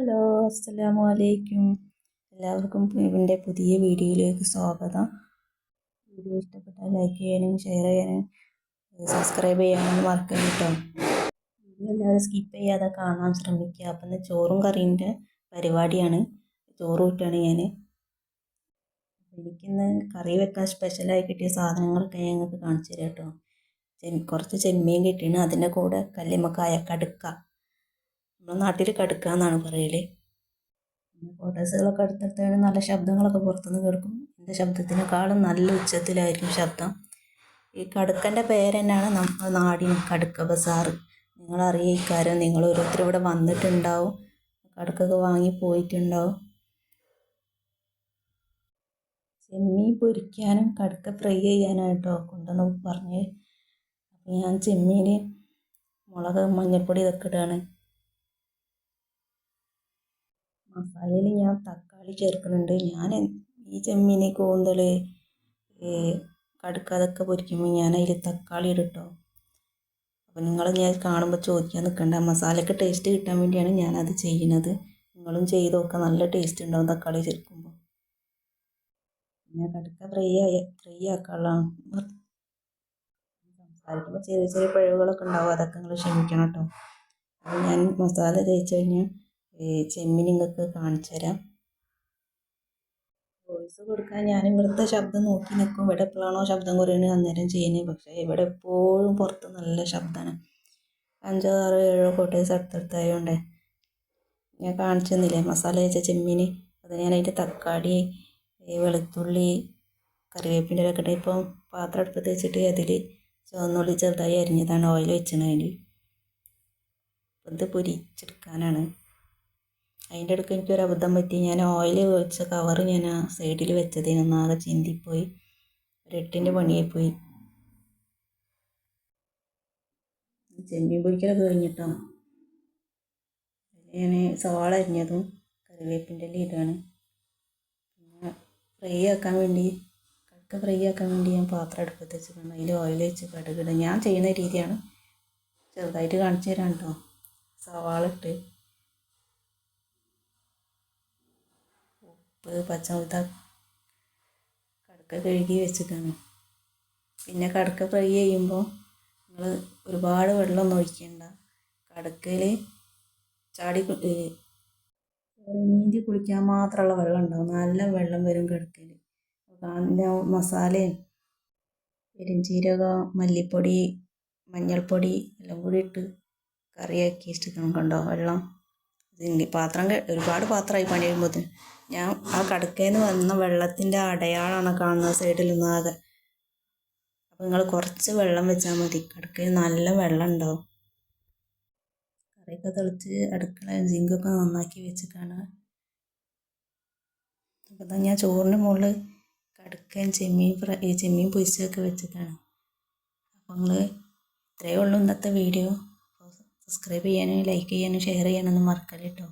Hello, അസ്സലാമു അലൈക്കും. എല്ലാവർക്കും എൻ്റെ പുതിയ വീഡിയോയിലേക്ക് സ്വാഗതം. വീഡിയോ ഇഷ്ടപ്പെട്ടാൽ ലൈക്ക് ചെയ്യാനും ഷെയർ ചെയ്യാനും സബ്സ്ക്രൈബ് ചെയ്യാനും മറക്കരുത് കേട്ടോ. വീഡിയോ എല്ലാവരും സ്കിപ്പ് ചെയ്യാതെ കാണാൻ ശ്രമിക്കുക. അപ്പം ഇന്ന് ചോറും കറീൻ്റെ പരിപാടിയാണ്. ചോറ് കൂട്ടാണ് ഞാൻ. എനിക്കിന്ന് കറി വെക്കാൻ സ്പെഷ്യലായി കിട്ടിയ സാധനങ്ങളൊക്കെ ഞാൻ നിങ്ങൾക്ക് കാണിച്ചു തരാം കേട്ടോ. കുറച്ച് ചെമ്മീൻ കിട്ടിയാണ്. അതിൻ്റെ കൂടെ കല്ലുമ്മക്കായ കടുക്ക, നമ്മുടെ നാട്ടിൽ കടുക്ക എന്നാണ് പറയൽ. ഫോട്ടോസുകളൊക്കെ എടുത്തിട്ടാണ് നല്ല ശബ്ദങ്ങളൊക്കെ പുറത്തുനിന്ന് കേൾക്കും. എൻ്റെ ശബ്ദത്തിനേക്കാളും നല്ല ഉച്ചത്തിലായിരിക്കും ശബ്ദം. ഈ കടുക്കൻ്റെ പേര് തന്നെയാണ് നമ്മുടെ നാടിന് കടുക്ക ബസാറ്. നിങ്ങളറിയിക്കാരം, നിങ്ങൾ ഓരോരുത്തർ ഇവിടെ വന്നിട്ടുണ്ടാവും, കടുക്കൊക്കെ വാങ്ങി പോയിട്ടുണ്ടാവും. ചെമ്മീൻ പൊരിക്കാനും കടുക്ക ഫ്രൈ ചെയ്യാനായിട്ടോ കൊണ്ടുവന്ന് പറഞ്ഞ്. അപ്പോൾ ഞാൻ ചെമ്മീൻ മുളക് മഞ്ഞൾപ്പൊടി ഇതൊക്കെ ഇടുകയാണ്. മസാലയിൽ ഞാൻ തക്കാളി ചേർക്കുന്നുണ്ട്. ഞാൻ ഈ ചെമ്മീൻ കൂന്തൽ കടുക്ക അതൊക്കെ പൊരിക്കുമ്പോൾ ഞാൻ അതിൽ തക്കാളി ഇടും കേട്ടോ. അപ്പോൾ നിങ്ങൾ ഞാൻ കാണുമ്പോൾ ചോദിക്കാൻ നിൽക്കണ്ട, മസാലയ്ക്ക് ടേസ്റ്റ് കിട്ടാൻ വേണ്ടിയാണ് ഞാനത് ചെയ്യുന്നത്. നിങ്ങളും ചെയ്ത് നോക്കുക, നല്ല ടേസ്റ്റ് ഉണ്ടാവും തക്കാളി ചേർക്കുമ്പോൾ. പിന്നെ കടുക്ക ഫ്രൈ ആക്കാനുള്ളതാണ്. സംസാരിക്കുമ്പോൾ ചെറിയ ചെറിയ പിഴവുകളൊക്കെ ഉണ്ടാവും, അതൊക്കെ നിങ്ങൾ ക്ഷമിക്കണം കേട്ടോ. അപ്പോൾ ഞാൻ മസാല തേച്ച് കഴിഞ്ഞാൽ ചെമ്മീൻ നിങ്ങൾക്ക് കാണിച്ചു തരാം. വോയിസ് കൊടുക്കാൻ ഞാൻ ഇവിടുത്തെ ശബ്ദം നോക്കി നിൽക്കും. ഇവിടെ എപ്പോഴാണോ ശബ്ദം കുറയുന്നത് അന്നേരം ചെയ്യുന്നത്. പക്ഷേ ഇവിടെ എപ്പോഴും പുറത്ത് നല്ല ശബ്ദമാണ്. 5, 6, 7 കോട്ടേഴ്സ് അടുത്തടുത്തായതുകൊണ്ട് ഞാൻ കാണിച്ചു തന്നില്ലേ മസാല വെച്ച ചെമ്മീൻ. അത് ഞാൻ അതിൻ്റെ തക്കാളി, വെളുത്തുള്ളി, കറിവേപ്പിൻ്റെ ഒക്കെ ഇട്ട് ഇപ്പം പാത്രം അടുപ്പത്ത് വെച്ചിട്ട് അതിൽ ചുവന്നുള്ളി ചെറുതായി അരിഞ്ഞതാണ് ഓയിൽ വെച്ചത്. അതിൽ ഇത് പൊരിച്ചെടുക്കാനാണ്. അതിൻ്റെ ഇടയ്ക്ക് എനിക്കൊരു അബദ്ധം പറ്റി. ഞാൻ ഓയിൽ വെച്ച കവർ ഞാൻ ആ സൈഡിൽ വെച്ചതിന് ആകെ ചിന്തിപ്പോയി. ഒരു 8ൻ്റെ പണിയായിപ്പോയി. ചെമ്മീൻ പൊരിക്കലൊക്കെ കഴിഞ്ഞിട്ടോ. ഞാൻ സവാള അരിഞ്ഞതും കറിവേപ്പിൻ്റെ ഇല ഇടുകയാണ്. പിന്നെ ഫ്രൈ ആക്കാൻ വേണ്ടി ഞാൻ പാത്രം അടുപ്പത്ത് വെച്ചിട്ടുണ്ട്. അതിൽ ഓയിൽ വെച്ച് കടുകിടുക. ഞാൻ ചെയ്യുന്ന രീതിയാണ്, ചെറുതായിട്ട് കാണിച്ചു തരാം കേട്ടോ. സവാള ഇട്ട് ഉപ്പ്, പച്ചമുളക്, കടുക്ക കഴുകി വെച്ചിട്ടാണ്. പിന്നെ കടുക്ക ഫ്രൈ ചെയ്യുമ്പോൾ നിങ്ങൾ ഒരുപാട് വെള്ളമൊന്നും ഒഴിക്കേണ്ട. കടുക്കയിൽ നീന്തി കുളിക്കാൻ മാത്രമുള്ള വെള്ളം ഉണ്ടാവും. നല്ല വെള്ളം വരും കടുക്കയിൽ. പിന്നെ മസാലയും പെരുംജീരകം, മല്ലിപ്പൊടി, മഞ്ഞൾപ്പൊടി എല്ലാം കൂടി ഇട്ട് കറിയാക്കി ഇഷ്ടം കണ്ടോ വെള്ളം. പാത്രം ഒരുപാട് പാത്രമായി പണി കഴിയുമ്പോൾ ഞാൻ ആ കടുക്കയിൽ നിന്ന് വന്ന വെള്ളത്തിൻ്റെ അടയാളമാണ് കാണുന്നത് സൈഡിൽ നിന്നാകെ. അപ്പോൾ നിങ്ങൾ കുറച്ച് വെള്ളം വെച്ചാൽ മതി. കടുക്കയിൽ നല്ല വെള്ളം ഉണ്ടാവും. കറിയൊക്കെ തെളിച്ച് അടുക്കള സിങ്കൊക്കെ നന്നാക്കി വെച്ചിട്ടാണ്. അപ്പോൾ ഞാൻ ചോറിൻ്റെ മുകളിൽ കടുക്കയും ചെമ്മീൻ പൊരിച്ചതൊക്കെ വെച്ചിട്ടാണ്. അപ്പോൾ നിങ്ങൾ ഇത്രയേ ഉള്ളൂ ഇന്നത്തെ വീഡിയോ. സബ്സ്ക്രൈബ് ചെയ്യാനും ലൈക്ക് ചെയ്യാനും ഷെയർ ചെയ്യാനൊന്നും മറക്കരുത് കേട്ടോ.